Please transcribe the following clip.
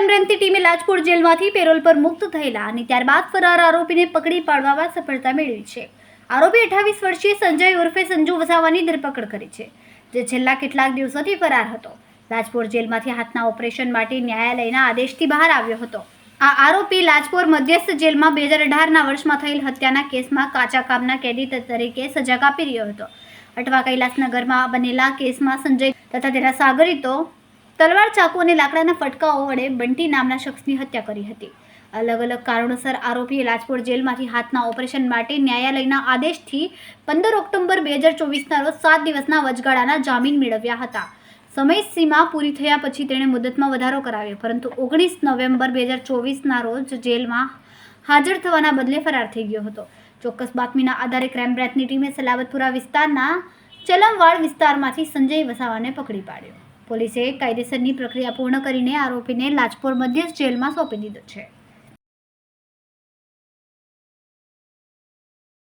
Crime બ્રાન્ચની ટીમે લાજપોર જેલમાંથી પેરોલ પર મુક્ત થયેલા અને ત્યારબાદ ફરાર આરોપીને પકડી પાડવામાં સફળતા મેળવી છે. આરોપી 28 વર્ષીય સંજય ઉર્ફે સંજુ વસાવાની ધરપકડ કરી છે, જે છેલ્લા કેટલાક દિવસોથી ફરાર હતો. લાજપોર જેલમાંથી હાથના ઓપરેશન માટે ન્યાયાલયના આદેશથી બહાર આવ્યો હતો. આ આરોપી લાજપોર મધ્યસ્થ જેલમાં 2018ના વર્ષમાં થયેલ હત્યાના કેસમાં કાચા કામના કેદી તરીકે સજા કાપી રહ્યો હતો. અટવા કૈલાસનગરમાં બનેલા કેસમાં સંજય તથા તેના સાગરીતો તલવાર, ચાકુ અને લાકડાના ફટકાઓ વડે બંટી નામના શખ્સની હત્યા કરી હતી. અલગ અલગ કારણોસર આરોપીએ લાજપોર જેલમાંથી હાથના ઓપરેશન માટે ન્યાયાલયના આદેશથી 15 ઓક્ટોબર 2024ના રોજ 7 દિવસના વચગાળાના જામીન મેળવ્યા હતા. સમયસીમા પૂરી થયા પછી તેણે મુદતમાં વધારો કરાવ્યો, પરંતુ 19 નવેમ્બર 2024ના રોજ જેલમાં હાજર થવાના બદલે ફરાર થઈ ગયો હતો. ચોક્કસ બાતમીના આધારે ક્રાઇમ બ્રાન્ચની ટીમે સલાબતપુરા વિસ્તારના ચલમવાડ વિસ્તારમાંથી સંજય વસાવાને પકડી પાડ્યો. પોલીસે કાયદેસરની પ્રક્રિયા પૂર્ણ કરીને આરોપીને લાજપોર મધ્યસ્થ જેલમાં સોંપી દીધો છે.